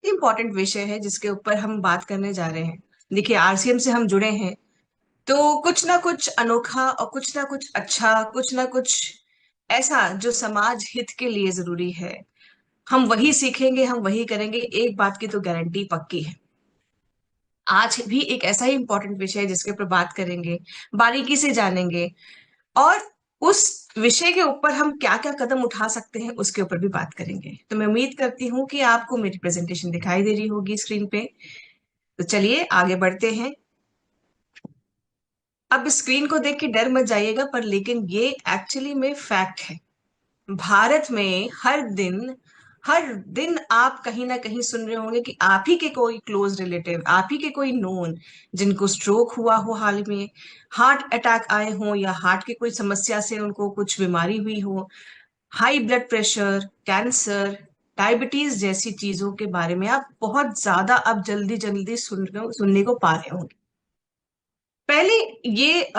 Important विषय है जिसके ऊपर हम बात करने जा रहे हैं। देखिए, आरसीएम से हम जुड़े हैं, तो कुछ ना कुछ अनोखा और कुछ ना कुछ अच्छा, कुछ ना कुछ ऐसा जो समाज हित के लिए जरूरी है, हम वही सीखेंगे, हम वही करेंगे। एक बात की तो गारंटी पक्की है, आज भी एक ऐसा ही इम्पोर्टेंट विषय है जिसके ऊपर बात करेंगे, बारीकी से जानेंगे, और उस विषय के ऊपर हम क्या क्या कदम उठा सकते हैं उसके ऊपर भी बात करेंगे। तो मैं उम्मीद करती हूँ कि आपको मेरी प्रेजेंटेशन दिखाई दे रही होगी स्क्रीन पे। तो चलिए आगे बढ़ते हैं। अब स्क्रीन को देख के डर मत जाइएगा, पर लेकिन ये एक्चुअली में फैक्ट है। भारत में हर दिन आप कहीं ना कहीं सुन रहे होंगे कि आप ही के कोई क्लोज रिलेटिव, आप ही के कोई नोन जिनको स्ट्रोक हुआ हो, हाल में हार्ट अटैक आए हो, या हार्ट की कोई समस्या से उनको कुछ बीमारी हुई हो, high blood pressure, cancer, diabetes जैसी चीजों के बारे में आप बहुत ज्यादा अब जल्दी जल्दी सुनने को पा रहे होंगे। पहले ये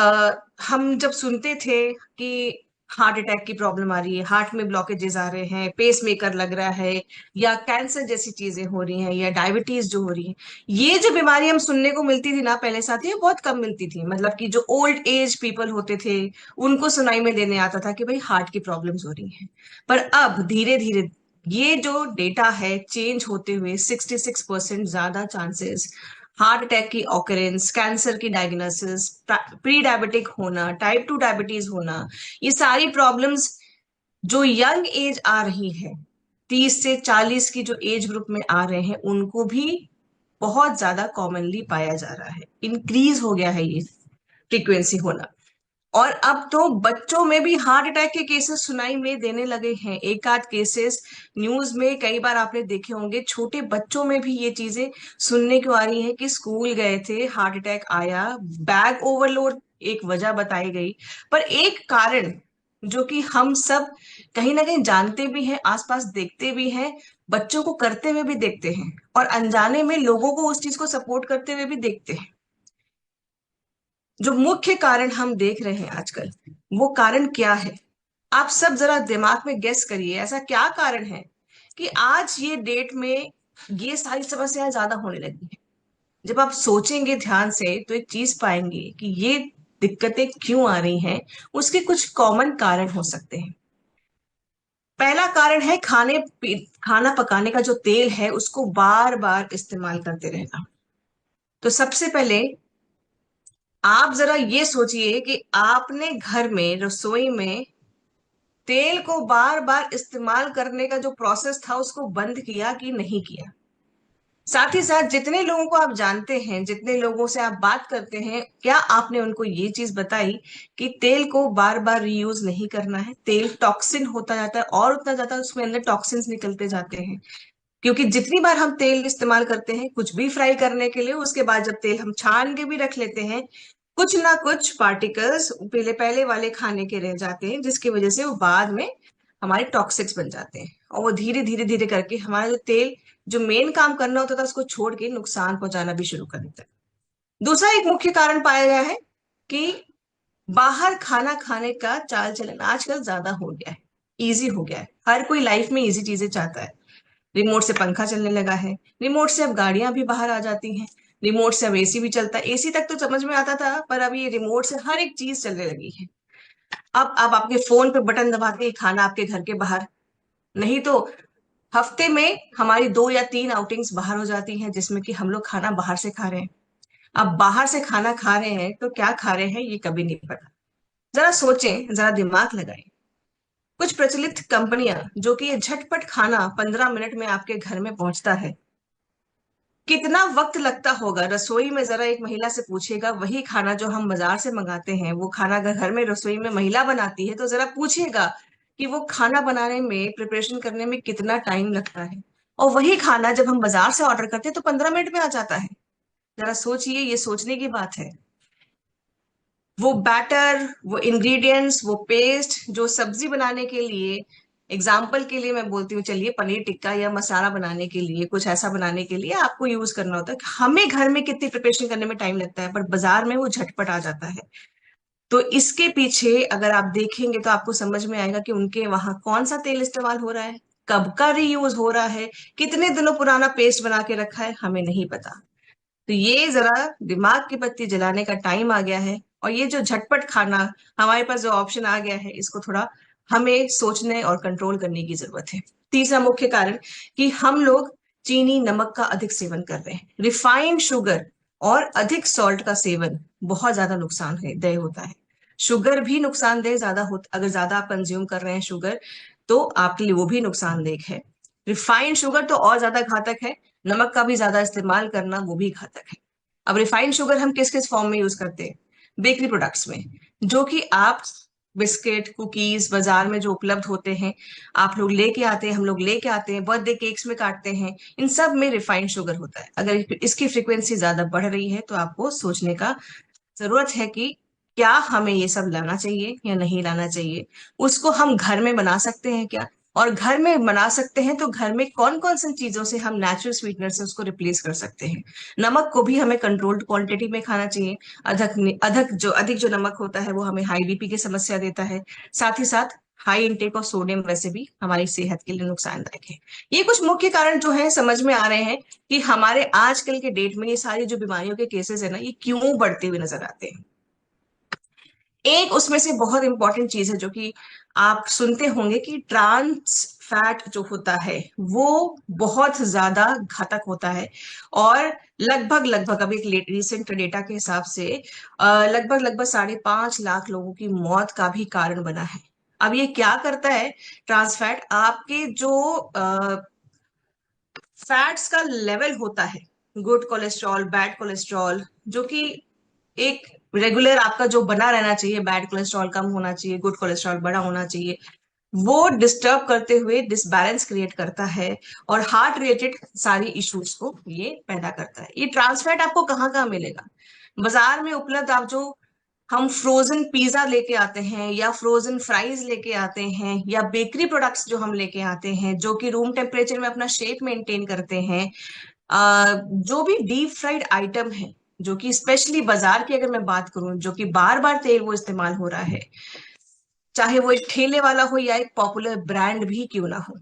हम जब सुनते थे कि हार्ट अटैक की प्रॉब्लम आ रही है, हार्ट में ब्लॉकेजेस आ रहे हैं, पेस मेकर लग रहा है, या कैंसर जैसी चीजें हो रही हैं, या डायबिटीज जो हो रही है, ये जो बीमारी हम सुनने को मिलती थी ना पहले, साथी, ये बहुत कम मिलती थी। मतलब कि जो ओल्ड एज पीपल होते थे उनको सुनाई में देने आता था कि भाई हार्ट की प्रॉब्लम्स हो रही हैं। पर अब धीरे धीरे ये जो डेटा है चेंज होते हुए 66% ज्यादा चांसेस हार्ट अटैक की ऑकरेंस, कैंसर की डायग्नोसिस, प्री डायबिटिक होना, टाइप 2 डायबिटीज होना, ये सारी प्रॉब्लम्स जो यंग एज आ रही है, 30 से 40 की जो एज ग्रुप में आ रहे हैं, उनको भी बहुत ज्यादा कॉमनली पाया जा रहा है। इंक्रीज हो गया है ये फ्रीक्वेंसी होना। और अब तो बच्चों में भी हार्ट अटैक के केसेस सुनाई में देने लगे हैं। एक आध केसेस न्यूज में कई बार आपने देखे होंगे, छोटे बच्चों में भी ये चीजें सुनने को आ रही हैं कि स्कूल गए थे, हार्ट अटैक आया, बैग ओवरलोड एक वजह बताई गई। पर एक कारण जो कि हम सब कहीं ना कहीं जानते भी हैं, आसपास देखते भी हैं, बच्चों को करते हुए भी देखते हैं, और अनजाने में लोगों को उस चीज को सपोर्ट करते हुए भी देखते हैं। जो मुख्य कारण हम देख रहे हैं आजकल, वो कारण क्या है? आप सब जरा दिमाग में गेस करिए, ऐसा क्या कारण है कि आज ये डेट में ये सारी समस्याएं ज्यादा होने लगी हैं। जब आप सोचेंगे ध्यान से तो एक चीज पाएंगे कि ये दिक्कतें क्यों आ रही हैं। उसके कुछ कॉमन कारण हो सकते हैं। पहला कारण है खाना पकाने का जो तेल है उसको बार बार इस्तेमाल करते रहना। तो सबसे पहले आप जरा ये सोचिए कि आपने घर में रसोई में तेल को बार बार इस्तेमाल करने का जो प्रोसेस था उसको बंद किया कि नहीं किया। साथ ही साथ जितने लोगों को आप जानते हैं, जितने लोगों से आप बात करते हैं, क्या आपने उनको ये चीज बताई कि तेल को बार बार रीयूज नहीं करना है? तेल टॉक्सिन होता जाता है और उतना ज्यादा उसमें अंदर टॉक्सिन्स निकलते जाते हैं। क्योंकि जितनी बार हम तेल इस्तेमाल करते हैं कुछ भी फ्राई करने के लिए, उसके बाद जब तेल हम छान के भी रख लेते हैं, कुछ ना कुछ पार्टिकल्स पहले पहले वाले खाने के रह जाते हैं, जिसकी वजह से वो बाद में हमारे टॉक्सिक्स बन जाते हैं, और वो धीरे धीरे धीरे करके हमारा जो तेल जो मेन काम करना होता था उसको छोड़ के नुकसान पहुंचाना भी शुरू कर देता है। दूसरा एक मुख्य कारण पाया गया है कि बाहर खाना खाने का चाल चलन आजकल ज्यादा हो गया है, इजी हो गया है। हर कोई लाइफ में इजी चीजें चाहता है। रिमोट से पंखा चलने लगा है, रिमोट से अब गाड़ियां भी बाहर आ जाती हैं, रिमोट से अब एसी भी चलता है। एसी तक तो समझ में आता था, पर अब ये रिमोट से हर एक चीज चलने लगी है। अब आप आपके फोन पे बटन दबाते ही खाना आपके घर के बाहर। नहीं तो हफ्ते में हमारी 2 या 3 आउटिंग्स बाहर हो जाती हैं जिसमें कि हम लोग खाना बाहर से खा रहे हैं। अब बाहर से खाना खा रहे हैं तो क्या खा रहे हैं ये कभी नहीं पता। जरा सोचें, जरा दिमाग लगाएं। कुछ प्रचलित कंपनियां जो कि ये झटपट खाना 15 मिनट में आपके घर में पहुंचता है, कितना वक्त लगता होगा रसोई में? जरा एक महिला से पूछिएगा, वही खाना जो हम बाजार से मंगाते हैं वो खाना अगर घर में रसोई में महिला बनाती है तो जरा पूछिएगा कि वो खाना बनाने में, प्रिपरेशन करने में कितना टाइम लगता है। और वही खाना जब हम बाजार से ऑर्डर करते हैं तो 15 मिनट में आ जाता है। जरा सोचिए, ये सोचने की बात है। वो बैटर, वो इंग्रेडिएंट्स, वो पेस्ट जो सब्जी बनाने के लिए, एग्जाम्पल के लिए मैं बोलती हूँ, चलिए पनीर टिक्का या मसाला बनाने के लिए, कुछ ऐसा बनाने के लिए आपको यूज करना होता है। हमें घर में कितनी प्रिपरेशन करने में टाइम लगता है, पर बाजार में वो झटपट आ जाता है। तो इसके पीछे अगर आप देखेंगे तो आपको समझ में आएगा कि उनके वहां कौन सा तेल इस्तेमाल हो रहा है, कब का रीयूज हो रहा है, कितने दिनों पुराना पेस्ट बना के रखा है, हमें नहीं पता। तो ये जरा दिमाग की बत्ती जलाने का टाइम आ गया है, और ये जो झटपट खाना हमारे पास जो ऑप्शन आ गया है, इसको थोड़ा हमें सोचने और कंट्रोल करने की जरूरत है। तीसरा मुख्य कारण कि हम लोग चीनी नमक का अधिक सेवन कर रहे हैं, रिफाइंड शुगर और अधिक सॉल्ट का सेवन बहुत ज्यादा नुकसानदेह होता है। शुगर भी नुकसानदेह ज्यादा हो, अगर ज्यादा आप कंज्यूम कर रहे हैं शुगर, तो आपके लिए वो भी नुकसानदेह है। रिफाइंड शुगर तो और ज्यादा घातक है, नमक का भी ज्यादा इस्तेमाल करना वो भी घातक है। अब रिफाइंड शुगर हम किस किस फॉर्म में यूज करते हैं? बेकरी प्रोडक्ट्स में, जो कि आप बिस्किट कुकीज बाजार में जो उपलब्ध होते हैं, आप लोग लेके आते हैं, हम लोग लेके आते हैं, बर्थडे केक्स में काटते हैं, इन सब में रिफाइंड शुगर होता है। अगर इसकी फ्रीक्वेंसी ज्यादा बढ़ रही है तो आपको सोचने का जरूरत है कि क्या हमें ये सब लाना चाहिए या नहीं लाना चाहिए। उसको हम घर में बना सकते हैं क्या? और घर में बना सकते हैं तो घर में कौन कौन सी चीजों से हम नेचुरल स्वीटनर से उसको रिप्लेस कर सकते हैं। नमक को भी हमें कंट्रोल्ड क्वांटिटी में खाना चाहिए। अधिक जो नमक होता है वो हमें हाई बीपी की समस्या देता है। साथ ही साथ हाई इंटेक ऑफ सोडियम वैसे भी हमारी सेहत के लिए नुकसानदायक है। ये कुछ मुख्य कारण जो है समझ में आ रहे हैं कि हमारे आजकल के डेट में ये सारी जो बीमारियों के केसेस है ना, ये क्यों बढ़ते हुए नजर आते हैं। एक उसमें से बहुत इंपॉर्टेंट चीज है जो कि आप सुनते होंगे कि ट्रांस फैट जो होता है वो बहुत ज्यादा घातक होता है। और लगभग लगभग अभी एक रिसेंट डेटा के हिसाब से लगभग लगभग 5.5 लाख लोगों की मौत का भी कारण बना है। अब ये क्या करता है? ट्रांस फैट आपके जो फैट्स का लेवल होता है, गुड कोलेस्ट्रॉल बैड कोलेस्ट्रॉल, जो कि एक रेगुलर आपका जो बना रहना चाहिए, बैड कोलेस्ट्रॉल कम होना चाहिए, गुड कोलेस्ट्रॉल बड़ा होना चाहिए, वो डिस्टर्ब करते हुए डिसबैलेंस क्रिएट करता है। और हार्ट रिलेटेड सारी इश्यूज को ये पैदा करता है। ये ट्रांसफैट आपको कहाँ कहाँ मिलेगा? बाजार में उपलब्ध, आप जो हम फ्रोजन पिज्जा लेके आते हैं या फ्रोजन फ्राइज लेके आते हैं या बेकरी प्रोडक्ट्स जो हम लेके आते हैं जो कि रूम टेम्परेचर में अपना शेप मेंटेन करते हैं, जो भी डीप फ्राइड आइटम है, जो कि स्पेशली बाजार की अगर मैं बात करूं, जो कि बार बार तेल वो इस्तेमाल हो रहा है, चाहे वो एक ठेले वाला हो या एक पॉपुलर ब्रांड भी क्यों ना हो,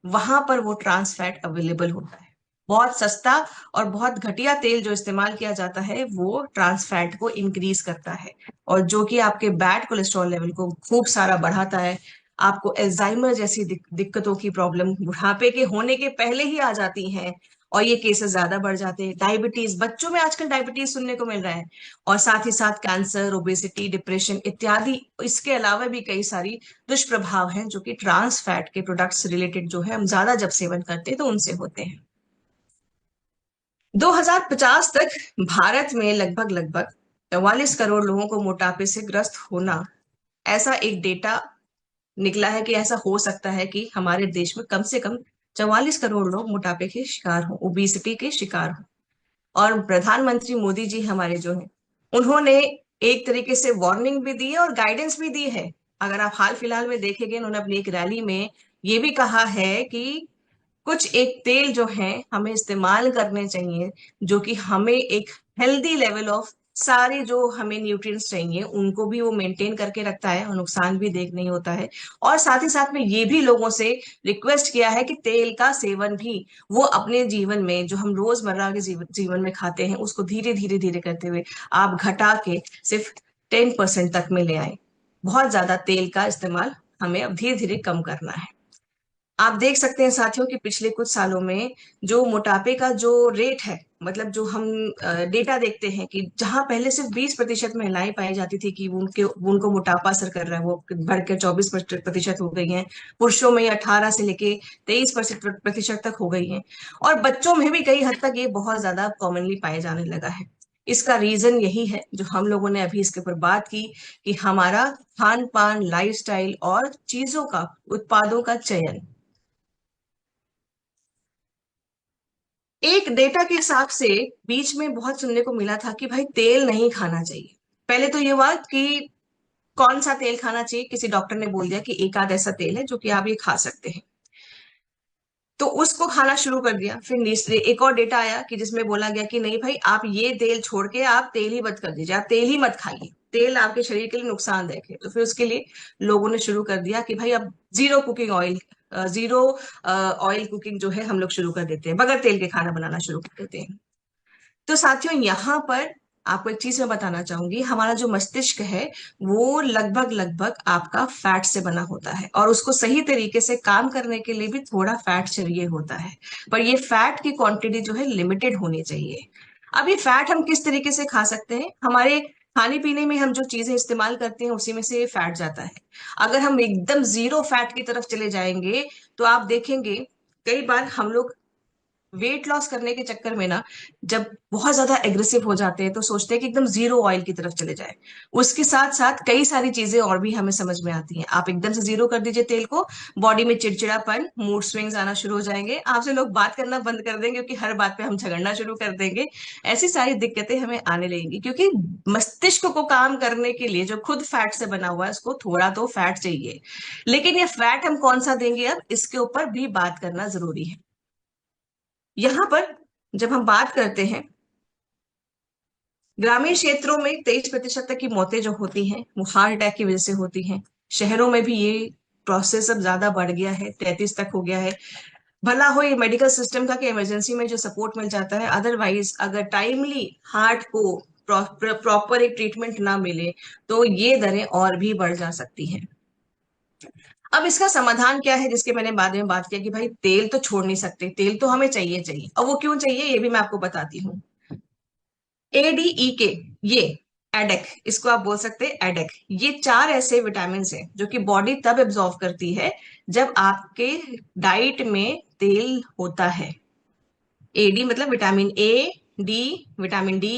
वहां पर वो ट्रांस फैट अवेलेबल होता है। बहुत सस्ता और बहुत घटिया तेल जो इस्तेमाल किया जाता है वो ट्रांस फैट को इंक्रीज करता है, और जो कि आपके बैड कोलेस्ट्रॉल लेवल को खूब सारा बढ़ाता है। आपको अल्जाइमर जैसी दिक्कतों की प्रॉब्लम बुढ़ापे के होने के पहले ही आ जाती हैं, और ये केसेस ज्यादा बढ़ जाते हैं। डायबिटीज, बच्चों में आजकल डायबिटीज सुनने को मिल रहा है, और साथ ही साथ कैंसर, ओबेसिटी, डिप्रेशन इत्यादि। इसके अलावा भी कई सारी दुष्प्रभाव हैं जो कि ट्रांस फैट के प्रोडक्ट्स रिलेटेड जो है हम ज्यादा जब सेवन करते हैं तो उनसे होते हैं। 2050 तक भारत में लगभग लगभग 44 करोड़ लोगों को मोटापे से ग्रस्त होना, ऐसा एक डेटा निकला है कि ऐसा हो सकता है कि हमारे देश में कम से कम 44 करोड़ लोग मोटापे के शिकार हो, ओबेसिटी के शिकार हो। और प्रधानमंत्री मोदी जी हमारे जो हैं, उन्होंने एक तरीके से वार्निंग भी दी है और गाइडेंस भी दी है। अगर आप हाल फिलहाल में देखेंगे, उन्होंने अपनी एक रैली में ये भी कहा है कि कुछ एक तेल जो है हमें इस्तेमाल करने चाहिए, जो कि हमें एक हेल्दी लेवल ऑफ सारे जो हमें न्यूट्रिएंट्स चाहिए उनको भी वो मेंटेन करके रखता है और नुकसान भी देख नहीं होता है। और साथ ही साथ में ये भी लोगों से रिक्वेस्ट किया है कि तेल का सेवन भी वो अपने जीवन में, जो हम रोजमर्रा के जीवन में खाते हैं, उसको धीरे धीरे धीरे करते हुए आप घटा के सिर्फ 10% तक में ले आए। बहुत ज्यादा तेल का इस्तेमाल हमें अब धीरे धीरे कम करना है। आप देख सकते हैं साथियों कि पिछले कुछ सालों में जो मोटापे का जो रेट है, मतलब जो हम डेटा देखते हैं कि जहां पहले सिर्फ 20% महिलाएं पाई जाती थी कि उनको मोटापा असर कर रहा है, वो बढ़कर 24% हो गई हैं। पुरुषों में 18 से लेके 23% तक हो गई हैं। और बच्चों में भी कई हद तक ये बहुत ज्यादा कॉमनली पाए जाने लगा है। इसका रीजन यही है जो हम लोगों ने अभी इसके ऊपर बात की, कि हमारा खान पान, लाइफस्टाइल और चीजों का, उत्पादों का चयन। एक डेटा के हिसाब से बीच में बहुत सुनने को मिला था कि भाई तेल नहीं खाना चाहिए। पहले तो ये हुआ कि कौन सा तेल खाना चाहिए, किसी डॉक्टर ने बोल दिया कि एक आध ऐसा तेल है जो कि आप ये खा सकते हैं, तो उसको खाना शुरू कर दिया। फिर तीसरे एक और डेटा आया कि जिसमें बोला गया कि नहीं भाई, आप ये तेल छोड़ के आप तेल ही मत कर दीजिए, आप तेल ही मत खाइए। तेल आपके शरीर के लिए नुकसानदायक है, तो फिर उसके लिए लोगों ने शुरू कर दिया कि भाई अब zero cooking oil, zero oil cooking जो है हम लोग शुरू कर देते हैं, बगैर तेल के खाना बनाना शुरू कर देते हैं। तो साथियों यहाँ पर आपको एक चीज मैं बताना चाहूंगी, हमारा जो मस्तिष्क है वो लगभग लगभग आपका फैट से बना होता है, और उसको सही तरीके से काम करने के लिए भी थोड़ा फैट चाहिए होता है। पर ये फैट की क्वांटिटी जो है लिमिटेड होनी चाहिए। अब ये फैट हम किस तरीके से खा सकते हैं? हमारे खाने पीने में हम जो चीजें इस्तेमाल करते हैं उसी में से ये फैट जाता है। अगर हम एकदम जीरो फैट की तरफ चले जाएंगे तो आप देखेंगे कई बार हम लोग वेट लॉस करने के चक्कर में ना, जब बहुत ज्यादा एग्रेसिव हो जाते हैं तो सोचते हैं कि एकदम जीरो ऑयल की तरफ चले जाए। उसके साथ साथ कई सारी चीजें और भी हमें समझ में आती हैं। आप एकदम से जीरो कर दीजिए तेल को, बॉडी में चिड़चिड़ापन, मूड स्विंग्स आना शुरू हो जाएंगे, आपसे लोग बात करना बंद कर देंगे क्योंकि हर बात पे हम झगड़ना शुरू कर देंगे। ऐसी सारी दिक्कतें हमें आने लगेंगी क्योंकि मस्तिष्क को काम करने के लिए जो खुद फैट से बना हुआ है उसको थोड़ा तो फैट चाहिए। लेकिन ये फैट हम कौन सा देंगे, अब इसके ऊपर भी बात करना जरूरी है। यहाँ पर जब हम बात करते हैं, ग्रामीण क्षेत्रों में 23% तक की मौतें जो होती हैं वो हार्ट अटैक की वजह से होती हैं। शहरों में भी ये प्रोसेस अब ज्यादा बढ़ गया है, 33 तक हो गया है। भला हो ये मेडिकल सिस्टम का कि इमरजेंसी में जो सपोर्ट मिल जाता है, अदरवाइज अगर टाइमली हार्ट को प्रॉपर एक ट्रीटमेंट ना मिले तो ये दरें और भी बढ़ जा सकती हैं। अब इसका समाधान क्या है, जिसके मैंने बाद में बात किया कि भाई तेल तो छोड़ नहीं सकते, तेल तो हमें चाहिए चाहिए। अब वो क्यों चाहिए ये भी मैं आपको बताती हूँ। ADE के, ये एडेक, इसको आप बोल सकते हैं एडेक, ये चार ऐसे विटामिन हैं जो कि बॉडी तब एब्जॉर्व करती है जब आपके डाइट में तेल होता है। AD मतलब vitamin A, D, vitamin D,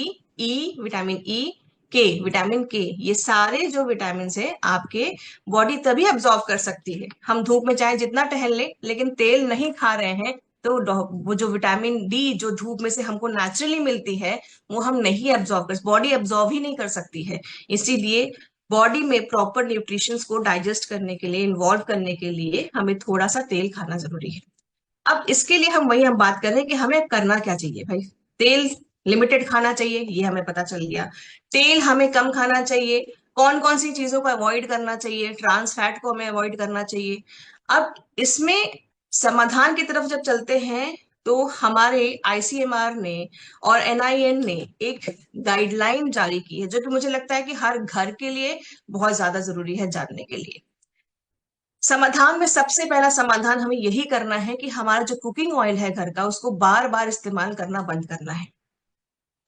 vitamin E, के, विटामिन के, ये सारे जो विटामिन है आपके बॉडी तभी एब्जॉर्व कर सकती है। हम धूप में चाहे जितना टहल लें लेकिन तेल नहीं खा रहे हैं तो वो जो विटामिन डी जो धूप में से हमको नेचुरली मिलती है वो हम नहीं एब्जॉर्व कर, बॉडी एब्जॉर्व ही नहीं कर सकती है। इसीलिए बॉडी में प्रॉपर न्यूट्रिशंस को डाइजेस्ट करने के लिए, इन्वॉल्व करने के लिए हमें थोड़ा सा तेल खाना जरूरी है। अब इसके लिए हम बात कर रहे हैं कि हमें करना क्या चाहिए भाई। तेल लिमिटेड खाना चाहिए, ये हमें पता चल गया। तेल हमें कम खाना चाहिए, कौन कौन सी चीजों को अवॉइड करना चाहिए, ट्रांस फैट को हमें अवॉइड करना चाहिए। अब इसमें समाधान की तरफ जब चलते हैं तो हमारे ICMR ने और NIN ने एक गाइडलाइन जारी की है जो कि मुझे लगता है कि हर घर के लिए बहुत ज्यादा जरूरी है जानने के लिए। समाधान में सबसे पहला समाधान हमें यही करना है कि हमारा जो कुकिंग ऑयल है घर का उसको बार बार इस्तेमाल करना बंद करना है।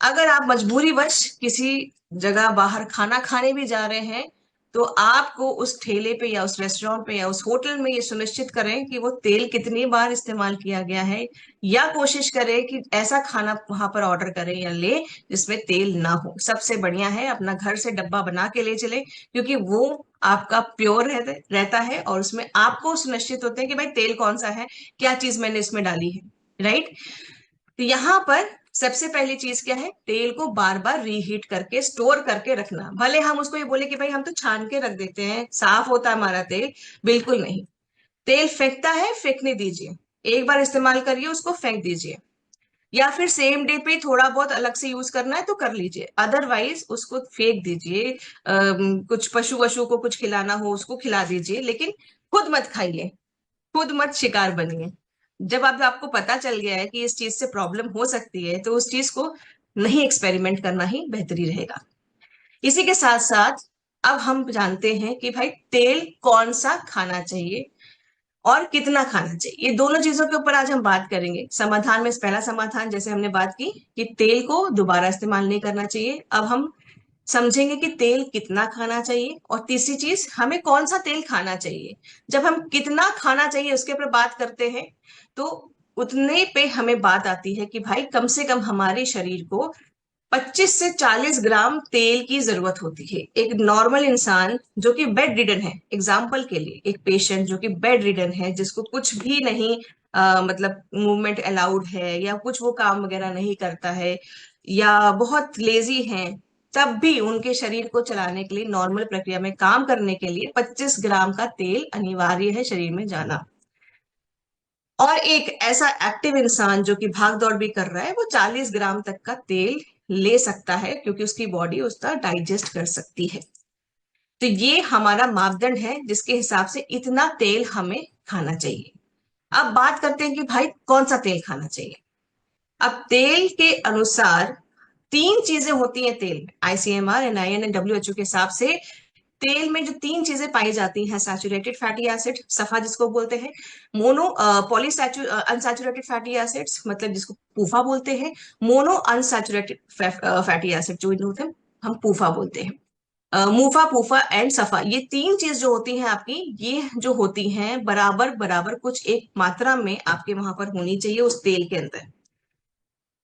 अगर आप मजबूरीवश किसी जगह बाहर खाना खाने भी जा रहे हैं तो आपको उस ठेले पे या उस रेस्टोरेंट पे या उस होटल में ये सुनिश्चित करें कि वो तेल कितनी बार इस्तेमाल किया गया है, या कोशिश करें कि ऐसा खाना वहां पर ऑर्डर करें या ले जिसमें तेल ना हो। सबसे बढ़िया है अपना घर से डब्बा बना के ले चले, क्योंकि वो आपका प्योर रहता है और उसमें आपको सुनिश्चित होते हैं कि भाई तेल कौन सा है, क्या चीज मैंने इसमें डाली है, राइट। तो यहाँ पर सबसे पहली चीज क्या है, तेल को बार बार रीहीट करके स्टोर करके रखना। भले हम उसको ये बोले कि भाई हम तो छान के रख देते हैं, साफ होता है हमारा तेल, बिल्कुल नहीं। तेल फेंकता है, फेंकने दीजिए। एक बार इस्तेमाल करिए उसको फेंक दीजिए, या फिर सेम डे पे थोड़ा बहुत अलग से यूज करना है तो कर लीजिए, अदरवाइज उसको फेंक दीजिए। कुछ पशु वशु को कुछ खिलाना हो उसको खिला दीजिए, लेकिन खुद मत खाइए, खुद मत शिकार बनिए। जब अब आपको पता चल गया है कि इस चीज से प्रॉब्लम हो सकती है तो उस चीज को नहीं एक्सपेरिमेंट करना ही बेहतरी रहेगा। इसी के साथ साथ अब हम जानते हैं कि भाई तेल कौन सा खाना चाहिए और कितना खाना चाहिए, ये दोनों चीजों के ऊपर आज हम बात करेंगे। समाधान में पहला समाधान जैसे हमने बात की कि तेल को दोबारा इस्तेमाल नहीं करना चाहिए, अब हम समझेंगे कि तेल कितना खाना चाहिए, और तीसरी चीज हमें कौन सा तेल खाना चाहिए। जब हम कितना खाना चाहिए उसके ऊपर बात करते हैं तो उतने पे हमें बात आती है कि भाई कम से कम हमारे शरीर को 25 से 40 ग्राम तेल की जरूरत होती है। एक नॉर्मल इंसान जो कि बेड रिडन है, एग्जाम्पल के लिए एक पेशेंट जो कि बेड रिडन है, जिसको कुछ भी नहीं मतलब मूवमेंट अलाउड है या कुछ वो काम वगैरह नहीं करता है या बहुत लेजी है, तब भी उनके शरीर को चलाने के लिए, नॉर्मल प्रक्रिया में काम करने के लिए 25 ग्राम का तेल अनिवार्य है शरीर में जाना। और एक ऐसा एक्टिव इंसान जो कि भाग दौड़ भी कर रहा है वो 40 ग्राम तक का तेल ले सकता है क्योंकि उसकी बॉडी उसका डाइजेस्ट कर सकती है। तो ये हमारा मापदंड है जिसके हिसाब से इतना तेल हमें खाना चाहिए। अब बात करते हैं कि भाई कौन सा तेल खाना चाहिए। अब तेल के अनुसार तीन चीजें होती हैं तेल में, आईसीएमआर, एनआईएन एंड डब्ल्यूएचओ के हिसाब से तेल में जो तीन चीजें पाई जाती हैं, सैचुरेटेड फैटी एसिड, सफा जिसको बोलते हैं, मोनो अनसैचुरेटेड फैटी एसिड्स मतलब जिसको पूफा बोलते हैं, मोनो अनसैचुरेटेड फैटी एसिड जो होते हैं हम पूफा बोलते हैं। मूफा, पूफा एंड सफा, ये तीन चीज जो होती हैं आपकी, ये जो होती हैं बराबर बराबर कुछ एक मात्रा में आपके वहां पर होनी चाहिए उस तेल के अंदर।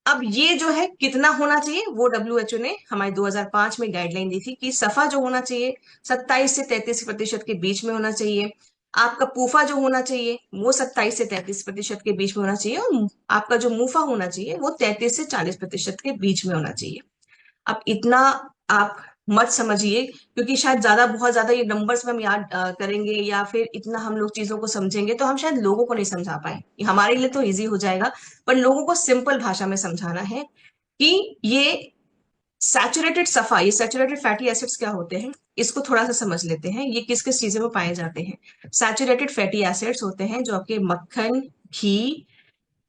अब ये जो है कितना होना चाहिए, वो डब्ल्यूएचओ ने हमारे 2005 में गाइडलाइन दी थी कि सफा जो होना चाहिए 27 से 33% के बीच में होना चाहिए। आपका पूफा जो होना चाहिए वो 27 से 33% के बीच में होना चाहिए, और आपका जो मूफा होना चाहिए वो 33 से 40% के बीच में होना चाहिए। अब इतना आप मत समझिए, क्योंकि शायद ज्यादा बहुत ज्यादा ये नंबर्स में हम याद करेंगे या फिर इतना हम लोग चीजों को समझेंगे तो हम शायद लोगों को नहीं समझा पाए। ये हमारे लिए तो इजी हो जाएगा, पर लोगों को सिंपल भाषा में समझाना है कि ये सैचुरेटेड फैटी एसिड्स क्या होते हैं, इसको थोड़ा सा समझ लेते हैं। ये किस किस चीजों में पाए जाते हैं। सैचुरेटेड फैटी एसिड्स होते हैं जो आपके मक्खन, घी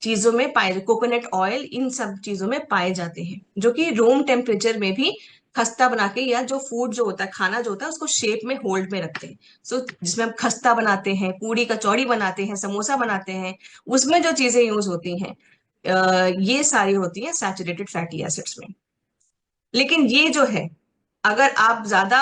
चीजों में पाए, कोकोनट ऑयल, इन सब चीजों में पाए जाते हैं, जो कि रूम टेम्परेचर में भी खस्ता बना के, या जो फूड जो होता है, खाना जो होता है, उसको शेप में होल्ड में रखते हैं। जिसमें हम खस्ता बनाते हैं, पूड़ी कचौड़ी बनाते हैं, समोसा बनाते हैं, उसमें जो चीजें यूज होती हैं ये सारी होती हैं सैचुरेटेड फैटी एसिड्स में। लेकिन ये जो है, अगर आप ज्यादा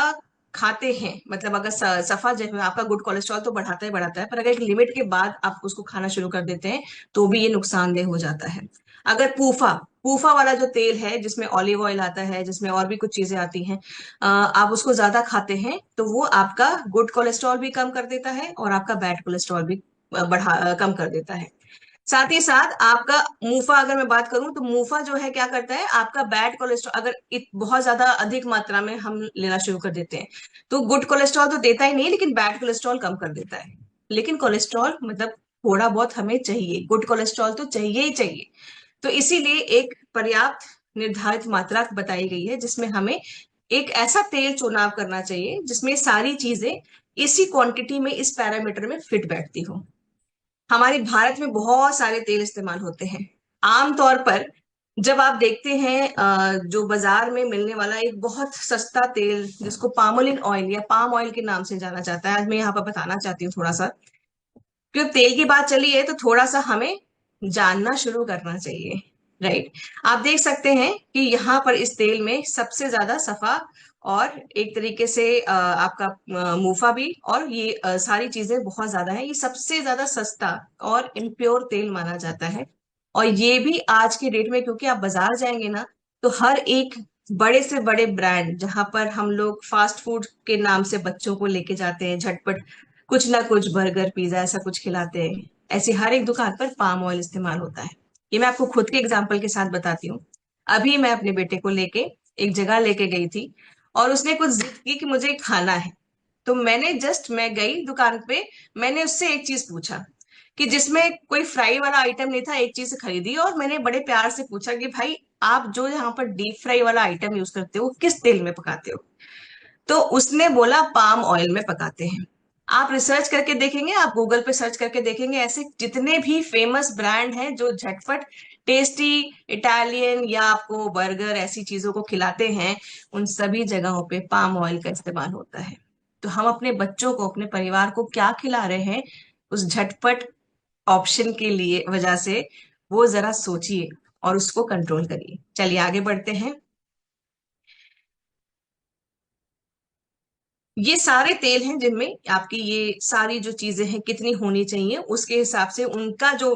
खाते हैं, मतलब अगर सफा जो है आपका गुड कोलेस्ट्रॉल तो बढ़ाता ही बढ़ाता है, पर अगर एक लिमिट के बाद आप उसको खाना शुरू कर देते हैं तो भी ये नुकसानदेह हो जाता है। अगर पूफा पूफा वाला जो तेल है जिसमें ऑलिव ऑयल आता है, जिसमें और भी कुछ चीजें आती हैं, आप उसको ज्यादा खाते हैं तो वो आपका गुड कोलेस्ट्रॉल भी कम कर देता है और आपका बैड कोलेस्ट्रॉल भी कम कर देता है। साथ ही साथ आपका मूफा, अगर मैं बात करूं तो मूफा जो है क्या करता है, आपका बैड कोलेस्ट्रॉल अगर बहुत ज्यादा अधिक मात्रा में हम लेना शुरू कर देते हैं तो गुड कोलेस्ट्रॉल तो देता ही नहीं, लेकिन बैड कोलेस्ट्रॉल कम कर देता है। लेकिन कोलेस्ट्रॉल मतलब थोड़ा बहुत हमें चाहिए, गुड कोलेस्ट्रॉल तो चाहिए ही चाहिए। तो इसीलिए एक पर्याप्त निर्धारित मात्रा बताई गई है जिसमें हमें एक ऐसा तेल चुनाव करना चाहिए जिसमें सारी चीजें इसी क्वांटिटी में, इस पैरामीटर में फिट बैठती हो। हमारे भारत में बहुत सारे तेल इस्तेमाल होते हैं। आमतौर पर जब आप देखते हैं जो बाजार में मिलने वाला एक बहुत सस्ता तेल जिसको पामोलिन ऑयल या पाम ऑयल के नाम से जाना जाता है, आज मैं यहाँ पर बताना चाहती हूँ थोड़ा सा, क्योंकि तेल की बात चली है तो थोड़ा सा हमें जानना शुरू करना चाहिए। राइट। आप देख सकते हैं कि यहाँ पर इस तेल में सबसे ज्यादा सफा और एक तरीके से आपका मूफा भी, और ये सारी चीजें बहुत ज्यादा है, ये सबसे ज्यादा सस्ता और इम्प्योर तेल माना जाता है। और ये भी आज के डेट में, क्योंकि आप बाजार जाएंगे ना तो हर एक बड़े से बड़े ब्रांड जहां पर हम लोग फास्ट फूड के नाम से बच्चों को लेके जाते हैं, झटपट कुछ ना कुछ बर्गर पिज्जा ऐसा कुछ खिलाते हैं, ऐसी हर एक दुकान पर पाम ऑयल इस्तेमाल होता है। ये मैं आपको खुद के एग्जाम्पल के साथ बताती हूँ। अभी मैं अपने बेटे को लेके एक जगह लेके गई थी और उसने कुछ जिद की कि मुझे खाना है। तो मैं गई दुकान पे, मैंने उससे एक चीज पूछा कि जिसमें कोई फ्राई वाला आइटम नहीं था, एक चीज खरीदी और मैंने बड़े प्यार से पूछा कि भाई आप जो यहाँ पर डीप फ्राई वाला आइटम यूज करते हो किस तेल में पकाते हो। तो उसने बोला पाम ऑयल में पकाते हैं। आप रिसर्च करके देखेंगे, आप गूगल पे सर्च करके देखेंगे, ऐसे जितने भी फेमस ब्रांड हैं जो झटपट टेस्टी इटालियन या आपको बर्गर ऐसी चीजों को खिलाते हैं, उन सभी जगहों पे पाम ऑयल का इस्तेमाल होता है। तो हम अपने बच्चों को, अपने परिवार को क्या खिला रहे हैं उस झटपट ऑप्शन के लिए वजह से, वो जरा सोचिए और उसको कंट्रोल करिए। चलिए आगे बढ़ते हैं। ये सारे तेल हैं जिनमें आपकी ये सारी जो चीजें हैं कितनी होनी चाहिए उसके हिसाब से उनका जो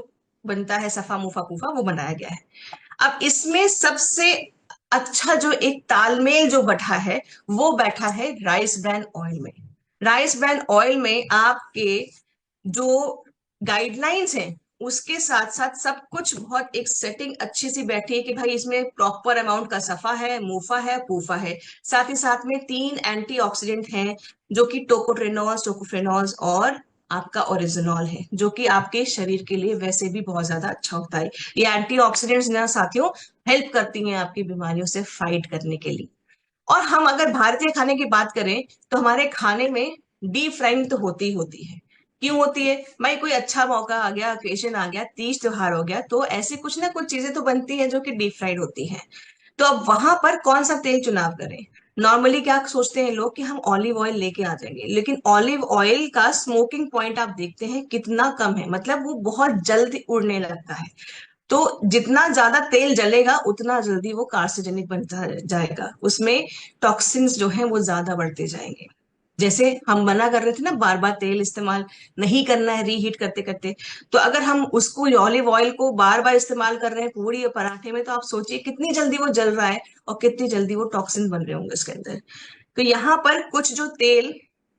बनता है सफा मुफा पूफा वो बनाया गया है। अब इसमें सबसे अच्छा जो एक तालमेल जो बैठा है वो बैठा है राइस ब्रान ऑयल में। राइस ब्रान ऑयल में आपके जो गाइडलाइंस हैं उसके साथ साथ सब कुछ बहुत एक सेटिंग अच्छी सी बैठी है कि भाई इसमें प्रॉपर अमाउंट का सफा है, मूफा है, पूफा है। साथ ही साथ में तीन एंटीऑक्सीडेंट हैं जो कि टोकोट्रेनॉल्स, टोकोफेनॉल्स और आपका ओरिजिनॉल है, जो कि आपके शरीर के लिए वैसे भी बहुत ज्यादा अच्छा होता है। ये एंटीऑक्सीडेंट्स ना साथियों हेल्प करती हैं आपकी बीमारियों से फाइट करने के लिए। और हम अगर भारतीय खाने की बात करें तो हमारे खाने में डीप फ्राइंग तो होती ही होती है। क्यों होती है भाई? कोई अच्छा मौका आ गया, ओकेजन आ गया, तीज त्योहार हो गया, तो ऐसी कुछ ना कुछ चीजें तो बनती हैं जो कि डीप फ्राइड होती हैं। तो अब वहां पर कौन सा तेल चुनाव करें? नॉर्मली क्या सोचते हैं लोग कि हम ऑलिव ऑयल लेके आ जाएंगे, लेकिन ऑलिव ऑयल का स्मोकिंग पॉइंट आप देखते हैं कितना कम है, मतलब वो बहुत जल्द उड़ने लगता है। तो जितना ज्यादा तेल जलेगा उतना जल्दी वो कार्सिजेनिक बनता जाएगा, उसमें टॉक्सिन्स जो है वो ज्यादा बढ़ते जाएंगे। जैसे हम मना कर रहे थे ना बार बार तेल इस्तेमाल नहीं करना है रीहीट करते करते, तो अगर हम उसको ऑलिव ऑयल को बार बार इस्तेमाल कर रहे हैं पूरी और पराठे में, तो आप सोचिए कितनी जल्दी वो जल रहा है और कितनी जल्दी वो टॉक्सिन बन रहे होंगे इसके अंदर। तो यहाँ पर कुछ जो तेल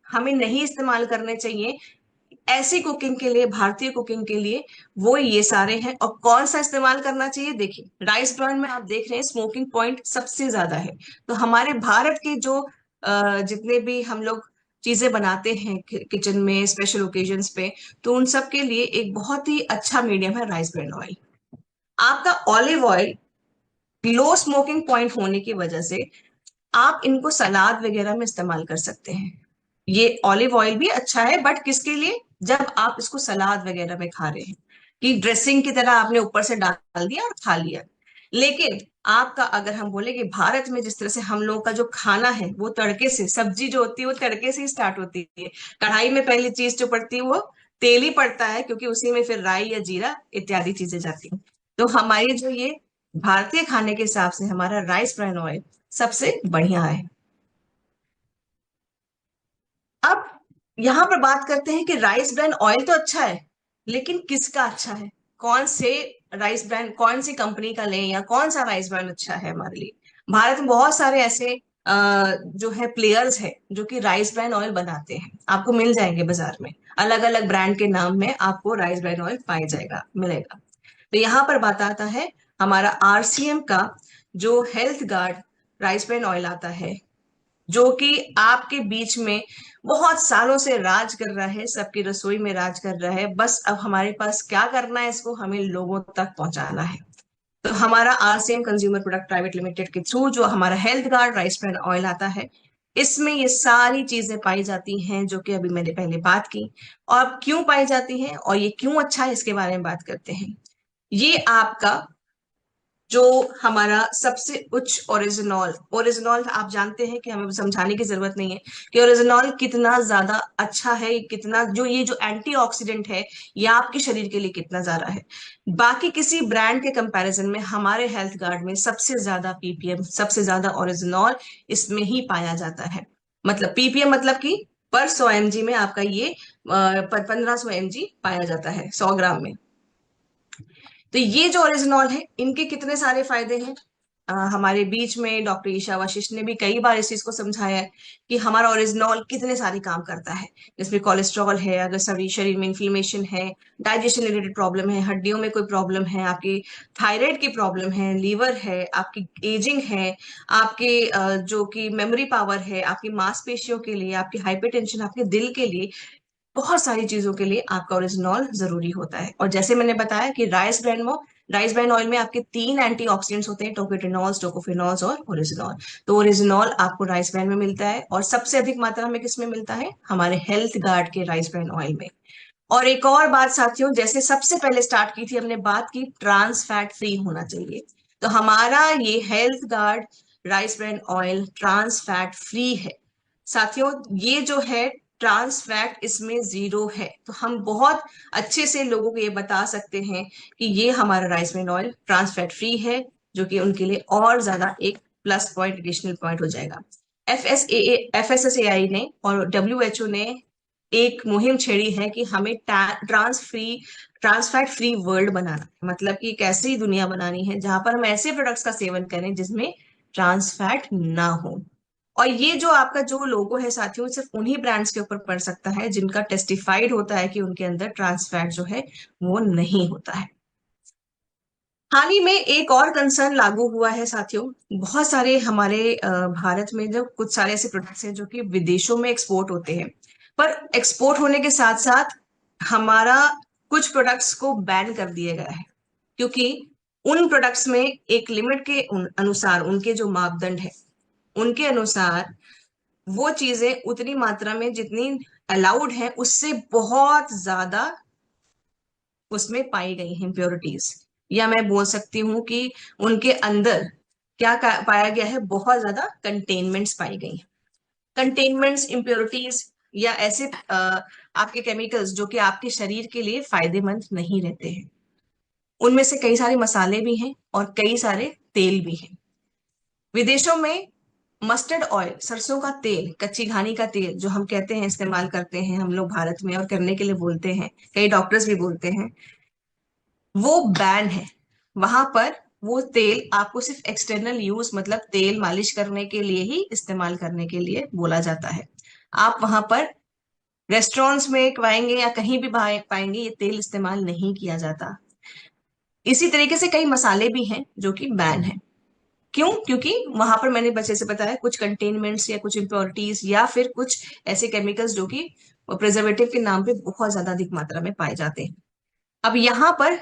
हमें नहीं इस्तेमाल करने चाहिए ऐसी कुकिंग के लिए, भारतीय कुकिंग के लिए, वो ये सारे हैं। और कौन सा इस्तेमाल करना चाहिए? देखिए राइस ब्रान में आप देख रहे हैं स्मोकिंग पॉइंट सबसे ज्यादा है। तो हमारे भारत के जो जितने भी हम लोग चीजें बनाते हैं किचन में स्पेशल ओकेजन्स पे, तो उन सब के लिए एक बहुत ही अच्छा मीडियम है राइस ब्रान ऑयल। आपका ऑलिव ऑयल लो स्मोकिंग पॉइंट होने की वजह से आप इनको सलाद वगैरह में इस्तेमाल कर सकते हैं। ये ऑलिव ऑयल भी अच्छा है, बट किसके लिए? जब आप इसको सलाद वगैरह में खा रहे हैं, कि ड्रेसिंग की तरह आपने ऊपर से डाल दिया और खा लिया। लेकिन आपका अगर हम बोले कि भारत में जिस तरह से हम लोगों का जो खाना है वो तड़के से, सब्जी जो होती है वो तड़के से ही स्टार्ट होती है। कढ़ाई में पहली चीज जो पड़ती है वो तेल ही पड़ता है, क्योंकि उसी में फिर राई या जीरा इत्यादि चीजें जाती हैं। तो हमारी जो ये भारतीय खाने के हिसाब से हमारा राइस ब्रान ऑयल सबसे बढ़िया है। अब यहां पर बात करते हैं कि राइस ब्रान ऑयल तो अच्छा है, लेकिन किसका अच्छा है? कौन से राइस ब्रांड, कौन सी कंपनी का लें, या कौन सा राइस ब्रांड अच्छा है हमारे लिए? भारत में बहुत सारे ऐसे जो है प्लेयर्स है जो कि राइस ब्रान ऑयल बनाते हैं, आपको मिल जाएंगे बाजार में। अलग अलग ब्रांड के नाम में आपको राइस ब्रान ऑयल पाया जाएगा, मिलेगा। तो यहाँ पर बात आता है हमारा आरसीएम का जो health guard rice bran oil आता है, जो कि आपके बीच में बहुत सालों से राज कर रहा है, सबकी रसोई में राज कर रहा है। बस अब हमारे पास क्या करना है, इसको हमें लोगों तक पहुंचाना है। तो हमारा RCM consumer product private limited के थ्रू जो हमारा health guard rice brand oil आता है, इसमें ये सारी चीजें पाई जाती हैं जो कि अभी मैंने पहले बात की। और अब क्यों पाई जाती हैं और ये क्यों अच्छा है इसके बारे में बात करते हैं। ये आपका जो हमारा सबसे उच्च ओरिजिनॉल, ओरिजिनॉल आप जानते हैं कि हमें समझाने की जरूरत नहीं है कि ओरिजिनॉल कितना ज्यादा अच्छा है, कितना जो ये जो एंटीऑक्सीडेंट है ये आपके शरीर के लिए कितना ज्यादा है। बाकी किसी ब्रांड के कंपैरिजन में हमारे हेल्थ गार्ड में सबसे ज्यादा पीपीएम, सबसे ज्यादा ओरिजिनॉल इसमें ही पाया जाता है। मतलब पीपीएम मतलब कि पर 100 mg में आपका ये 1500 mg पाया जाता है 100 ग्राम में। तो ये जो ओरिजिनॉल है इनके कितने सारे फायदे हैं। हमारे बीच में डॉक्टर ईशा वशिष्ठ ने भी कई बार इस चीज को समझाया है कि हमारा ओरिजिनॉल कितने सारे काम करता है। इसमें कोलेस्ट्रॉल है, अगर सभी शरीर में इन्फ्लेमेशन है, डाइजेशन रिलेटेड प्रॉब्लम है, हड्डियों में कोई प्रॉब्लम है, आपकी थायराइड की प्रॉब्लम है, लीवर है, आपकी एजिंग है, आपके जो कि मेमोरी पावर है, आपकी मांसपेशियों के लिए, आपकी हाइपरटेंशन, आपके दिल के लिए, बहुत सारी चीजों के लिए आपका ओरिजिनॉल जरूरी होता है। और जैसे मैंने बताया कि राइस ब्रान ऑयल में आपके 3 एंटीऑक्सीडेंट्स होते हैं, टोकोफेनॉल्स, टोकोफेनॉल्स और ओरिजिनॉल। तो ओरिजिनॉल आपको राइस ब्रान में मिलता है, और सबसे अधिक मात्रा में किस में मिलता है? हमारे हेल्थ गार्ड के राइस ब्रान ऑयल में। और एक और बात साथियों, जैसे सबसे पहले स्टार्ट की थी हमने बात की, ट्रांस फैट फ्री होना चाहिए। तो हमारा ये health guard rice bran oil trans fat free है साथियों। ये जो है ट्रांस फैट इसमें जीरो है, तो हम बहुत अच्छे से लोगों को ये बता सकते हैं कि ये हमारा rice bran oil trans fat free है, जो कि उनके लिए और ज्यादा एक प्लस पॉइंट, एडिशनल पॉइंट हो जाएगा। एफएसएसएआई ने और डब्ल्यूएचओ ने एक मुहिम छेड़ी है कि हमें ट्रांस फैट फ्री वर्ल्ड बनाना है। मतलब कि एक ऐसी दुनिया बनानी है जहां पर हम ऐसे प्रोडक्ट्स का सेवन करें जिसमें ट्रांस फैट ना हो। और ये जो आपका जो लोगो है साथियों, सिर्फ उन्हीं ब्रांड्स के ऊपर पड़ सकता है जिनका टेस्टिफाइड होता है कि उनके अंदर ट्रांस फैट जो है वो नहीं होता है। हाल ही में एक और कंसर्न लागू हुआ है साथियों। बहुत सारे हमारे भारत में जो कुछ सारे ऐसे प्रोडक्ट्स हैं जो कि विदेशों में एक्सपोर्ट होते हैं, पर एक्सपोर्ट होने के साथ साथ हमारा कुछ प्रोडक्ट्स को बैन कर दिया गया है, क्योंकि उन प्रोडक्ट्स में एक लिमिट के अनुसार, उनके जो मापदंड है उनके अनुसार वो चीजें उतनी मात्रा में जितनी अलाउड है उससे बहुत ज्यादा उसमें पाई गई हैं इम्प्योरिटीज। या मैं बोल सकती हूँ कि उनके अंदर क्या पाया गया है, बहुत ज्यादा कंटेनमेंट्स पाई गई हैं। कंटेनमेंट्स, इम्प्योरिटीज या ऐसे आपके केमिकल्स जो कि आपके शरीर के लिए फायदेमंद नहीं रहते हैं। उनमें से कई सारे मसाले भी हैं और कई सारे तेल भी हैं। विदेशों में मस्टर्ड ऑयल, सरसों का तेल, कच्ची घानी का तेल जो हम कहते हैं, इस्तेमाल करते हैं हम लोग भारत में और करने के लिए बोलते हैं, कई डॉक्टर्स भी बोलते हैं, वो बैन है। वहां पर वो तेल आपको सिर्फ एक्सटर्नल यूज, मतलब तेल मालिश करने के लिए ही इस्तेमाल करने के लिए बोला जाता है। आप वहां पर रेस्टोरेंट्स में पाएंगे या कहीं भी पाएंगे ये तेल इस्तेमाल नहीं किया जाता। इसी तरीके से कई मसाले भी हैं जो कि बैन है। क्यों? क्योंकि वहां पर मैंने बच्चे से बताया कुछ कंटेनमेंट्स या कुछ इम्प्योरिटीज या फिर कुछ ऐसे केमिकल्स जो कि प्रिजर्वेटिव के नाम पे बहुत ज्यादा अधिक मात्रा में पाए जाते हैं। अब यहाँ पर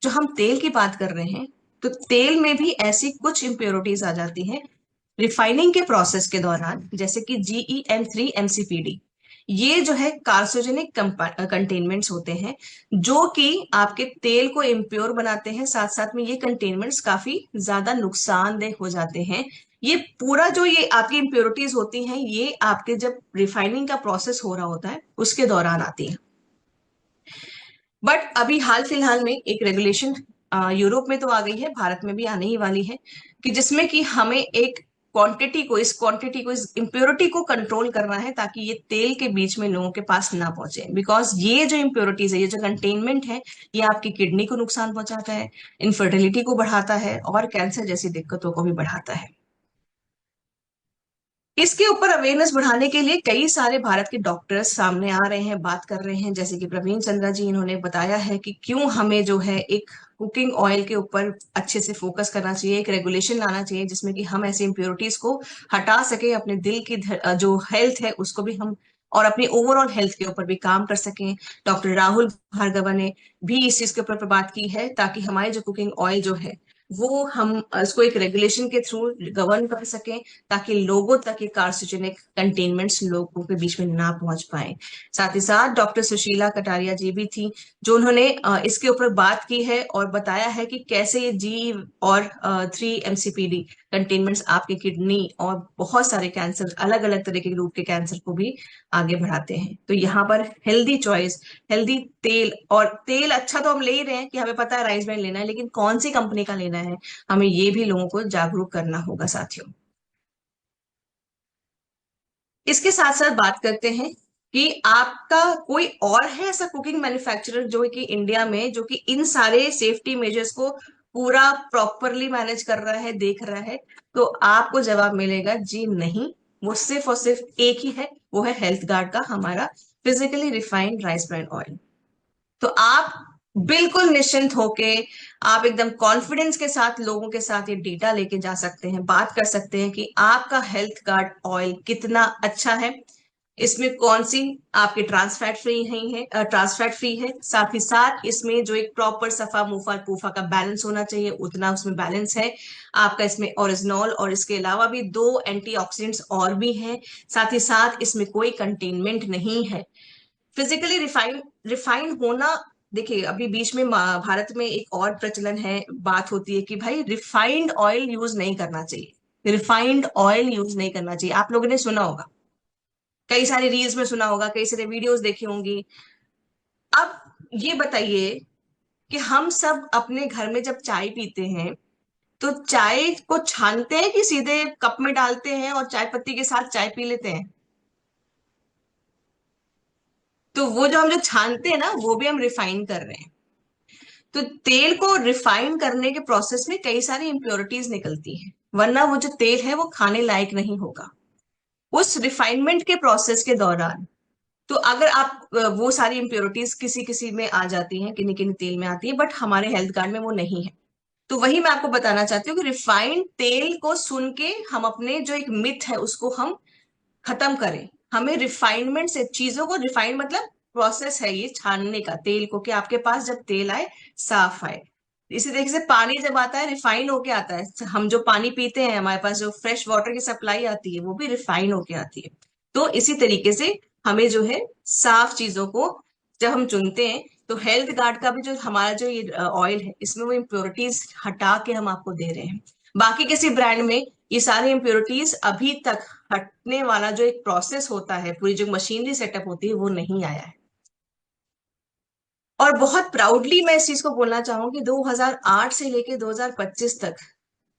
जो हम तेल की बात कर रहे हैं, तो तेल में भी ऐसी कुछ इम्प्योरिटीज आ जाती हैं रिफाइनिंग के प्रोसेस के दौरान, जैसे कि GeM3 MCPD। ये जो है कार्सिनोजेनिक कंटेनमेंट्स होते हैं जो कि आपके तेल को इम्प्योर बनाते हैं। साथ साथ में ये कंटेनमेंट्स काफी ज्यादा नुकसानदेह हो जाते हैं। ये पूरा जो ये आपकी इम्प्योरिटीज होती हैं, ये आपके जब रिफाइनिंग का प्रोसेस हो रहा होता है उसके दौरान आती है। बट अभी हाल फिलहाल में एक रेगुलेशन यूरोप में तो आ गई है, भारत में भी आने ही वाली है, कि जिसमें कि हमें एक क्वांटिटी को, इस इम्प्योरिटी को कंट्रोल करना है ताकि ये तेल के बीच में लोगों के पास ना पहुंचे। बिकॉज ये जो इम्प्योरिटीज है, ये जो कंटेनमेंट है, ये आपकी किडनी को नुकसान पहुंचाता है, इनफर्टिलिटी को बढ़ाता है और कैंसर जैसी दिक्कतों को भी बढ़ाता है। इसके ऊपर अवेयरनेस बढ़ाने के लिए कई सारे भारत के डॉक्टर्स सामने आ रहे हैं, बात कर रहे हैं, जैसे कि प्रवीण चंद्रा जी, इन्होंने बताया है कि क्यों हमें जो है एक कुकिंग ऑयल के ऊपर अच्छे से फोकस करना चाहिए, एक रेगुलेशन लाना चाहिए जिसमें कि हम ऐसे इम्प्योरिटीज को हटा सके, अपने दिल की जो हेल्थ है उसको भी हम, और अपनी ओवरऑल हेल्थ के ऊपर भी काम कर सकें। डॉक्टर राहुल भार्गवा ने भी इस चीज के ऊपर बात की है ताकि हमारी जो कुकिंग ऑयल जो है वो हम इसको एक रेगुलेशन के थ्रू गवर्न कर सकें, ताकि लोगों तक ये कार्सिनोजेनिक कंटेनमेंट्स लोगों के बीच में ना पहुंच पाए। साथ ही साथ डॉक्टर सुशीला कटारिया जी भी थी जो उन्होंने इसके ऊपर बात की है और बताया है कि कैसे ये GeM3 MCPD कंटेनमेंट्स आपके किडनी और बहुत सारे कैंसर, अलग अलग तरह के रूप के कैंसर को भी आगे बढ़ाते हैं। तो यहाँ पर हेल्दी चॉइस, हेल्दी तेल, और तेल अच्छा तो हम ले ही रहे हैं कि हमें पता है राइस ब्रांड लेना है, लेकिन कौन सी कंपनी का लेना है, हमें ये भी लोगों को जागरूक करना होगा साथियों। इसके साथ साथ बात करते हैं कि आपका कोई और है ऐसा कुकिंग मैन्युफैक्चरर जो कि इंडिया में, जो कि इन सारे सेफ्टी मेजर्स को पूरा प्रॉपरली मैनेज कर रहा है, देख रहा है? तो आपको जवाब मिलेगा जी नहीं। वो सिर्फ और सिर्फ एक ही है, वो है हेल्थ गार्ड का हमारा physically refined rice brand oil. तो आप बिल्कुल निश्चिंत होके, आप एकदम कॉन्फिडेंस के साथ लोगों के साथ ये डेटा लेके जा सकते हैं, बात कर सकते हैं कि आपका हेल्थ कार्ड ऑयल कितना अच्छा है, इसमें कौन सी आपके ट्रांसफैट फ्री नहीं है, ट्रांसफैट फ्री है। साथ ही साथ इसमें जो एक प्रॉपर सफा मुफा पूफा का बैलेंस होना चाहिए, उतना उसमें बैलेंस है आपका। इसमें ओरिजिनॉल और इसके अलावा भी 2 एंटीऑक्सीडेंट्स और भी हैं। साथ ही साथ इसमें कोई कंटेनमेंट नहीं है। फिजिकली रिफाइंड होना, देखिए अभी बीच में भारत में एक और प्रचलन है, बात होती है कि भाई रिफाइंड ऑयल यूज नहीं करना चाहिए, रिफाइंड ऑयल यूज नहीं करना चाहिए। आप लोगों ने सुना होगा, कई सारे रील्स में सुना होगा, कई सारे वीडियोस देखी होंगी। अब ये बताइए कि हम सब अपने घर में जब चाय पीते हैं तो चाय को छानते हैं कि सीधे कप में डालते हैं और चाय पत्ती के साथ चाय पी लेते हैं? तो वो जो हम जो छानते हैं ना, वो भी हम रिफाइन कर रहे हैं। तो तेल को रिफाइन करने के प्रोसेस में कई सारी इंप्योरिटीज निकलती हैं, वरना वो जो तेल है वो खाने लायक नहीं होगा। उस रिफाइनमेंट के प्रोसेस के दौरान, तो अगर आप वो सारी इंप्योरिटीज किसी किसी में आ जाती हैं, किन्हीं किन्हीं तेल में आती है, बट हमारे हेल्थ कार्ड में वो नहीं है। तो वही मैं आपको बताना चाहती हूँ कि रिफाइंड तेल को सुन के हम अपने जो एक मिथ है उसको हम खत्म करें। हमें रिफाइनमेंट से चीजों को रिफाइन मतलब प्रोसेस है ये छानने का तेल को, कि आपके पास जब तेल आए साफ आए। इसी तरीके से पानी जब आता है रिफाइन होके आता है, हम जो पानी पीते हैं हमारे पास जो फ्रेश वाटर की सप्लाई आती है वो भी रिफाइन होके आती है। तो इसी तरीके से हमें जो है साफ चीजों को जब हम चुनते हैं, तो हेल्थ गार्ड का भी जो हमारा जो ये ऑयल है इसमें वो इम्प्योरिटीज हटा के हम आपको दे रहे हैं। बाकी किसी ब्रांड में ये सारी इम्प्योरिटीज अभी तक हटने वाला जो एक प्रोसेस होता है, पूरी जो मशीनरी सेटअप होती है वो नहीं आया है। और बहुत प्राउडली मैं इस चीज को बोलना चाहूंगी, 2008 से लेके 2025 तक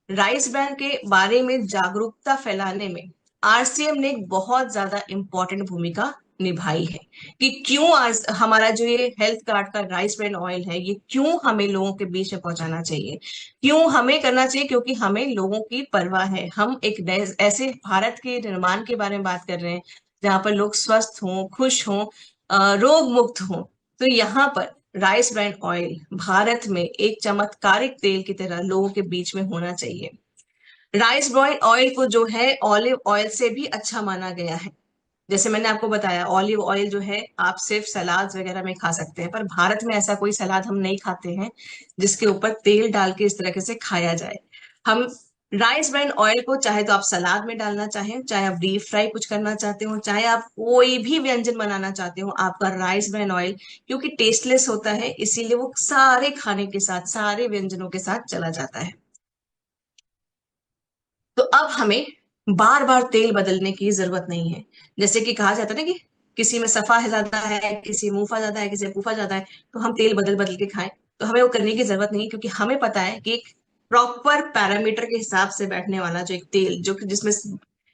राइस ब्रांड के बारे में जागरूकता फैलाने में आरसीएम ने एक बहुत ज्यादा इंपॉर्टेंट भूमिका निभाई है। कि क्यों आज हमारा जो ये हेल्थ कार्ड का राइस ब्रांड ऑयल है ये क्यों हमें लोगों के बीच में पहुंचाना चाहिए, क्यों हमें करना चाहिए, क्योंकि हमें लोगों की परवाह है। हम एक ऐसे भारत के निर्माण के बारे में बात कर रहे हैं जहां पर लोग स्वस्थ हों, खुश हों, रोग मुक्त हों। तो यहाँ पर राइस ब्रांड ऑयल भारत में एक चमत्कारिक तेल की तरह लोगों के बीच में होना चाहिए। राइस ब्रांड ऑयल को जो है ऑलिव ऑयल से भी अच्छा माना गया है। जैसे मैंने आपको बताया ऑलिव ऑयल जो है आप सिर्फ सलाद वगैरह में खा सकते हैं, पर भारत में ऐसा कोई सलाद हम नहीं खाते हैं जिसके ऊपर तेल डाल के इस तरीके से खाया जाए। हम राइस ब्रांड ऑयल को चाहे तो आप सलाद में डालना चाहें, चाहे आप डीप फ्राई कुछ करना चाहते हो, चाहे आप कोई भी व्यंजन बनाना चाहते हो, आपका राइस ब्रांड ऑयल क्योंकि टेस्टलेस होता है इसीलिए वो सारे खाने के साथ सारे व्यंजनों के साथ चला जाता है। तो अब हमें बार बार तेल बदलने की जरूरत नहीं है। जैसे कि कहा जाता है ना कि किसी में सफा है ज्यादा है, किसी में मुफा ज्यादा है, किसी में फूफा ज्यादा है, तो हम तेल बदल बदल के खाएं। तो हमें वो करने की जरूरत नहीं, क्योंकि हमें पता है कि एक प्रॉपर पैरामीटर के हिसाब से बैठने वाला जो एक तेल जो कि जिसमें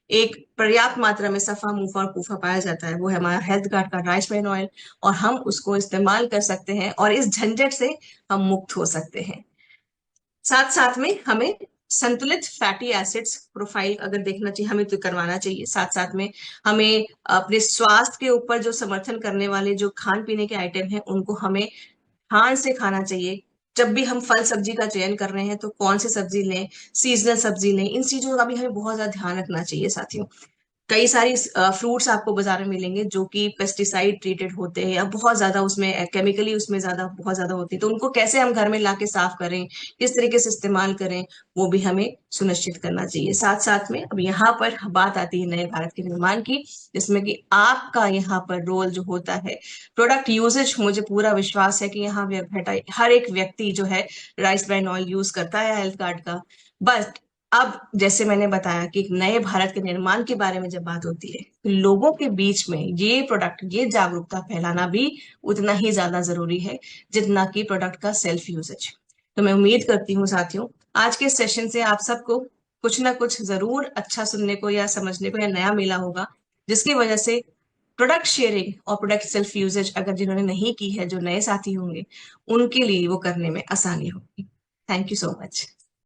एक पर्याप्त मात्रा में सफा मुफा और फूफा पाया जाता है वो है हमारा हेल्थ गार्ड का राइस ब्रान ऑयल। और हम उसको इस्तेमाल कर सकते हैं और इस झंझट से हम मुक्त हो सकते हैं। साथ साथ में हमें संतुलित फैटी एसिड्स प्रोफाइल अगर देखना चाहिए हमें तो करवाना चाहिए। साथ साथ में हमें अपने स्वास्थ्य के ऊपर जो समर्थन करने वाले जो खान पीने के आइटम हैं उनको हमें ध्यान से खाना चाहिए। जब भी हम फल सब्जी का चयन कर रहे हैं तो कौन सी सब्जी लें, सीजनल सब्जी लें, इन चीजों का भी हमें बहुत ज्यादा ध्यान रखना चाहिए साथियों। कई सारी फ्रूट्स आपको बाजार में मिलेंगे जो कि पेस्टिसाइड ट्रीटेड होते हैं या बहुत ज्यादा उसमें केमिकली उसमें ज्यादा बहुत ज्यादा होती है, तो उनको कैसे हम घर में लाके साफ करें, किस तरीके से इस्तेमाल करें, वो भी हमें सुनिश्चित करना चाहिए। साथ साथ में अब यहाँ पर बात आती है नए भारत के निर्माण की, जिसमें कि आपका यहाँ पर रोल जो होता है प्रोडक्ट यूजेज। मुझे पूरा विश्वास है कि यहाँ हर एक व्यक्ति जो है राइस ब्रान ऑयल यूज करता है हेल्थ कार्ड का। बट अब जैसे मैंने बताया कि एक नए भारत के निर्माण के बारे में जब बात होती है तो लोगों के बीच में ये प्रोडक्ट ये जागरूकता फैलाना भी उतना ही ज्यादा जरूरी है जितना कि प्रोडक्ट का सेल्फ यूजेज। तो मैं उम्मीद करती हूँ साथियों आज के सेशन से आप सबको कुछ ना कुछ जरूर अच्छा सुनने को या समझने को या नया मिला होगा, जिसकी वजह से प्रोडक्ट शेयरिंग और प्रोडक्ट सेल्फ यूजेज अगर जिन्होंने नहीं की है, जो नए साथी होंगे उनके लिए वो करने में आसानी होगी। Thank you so much.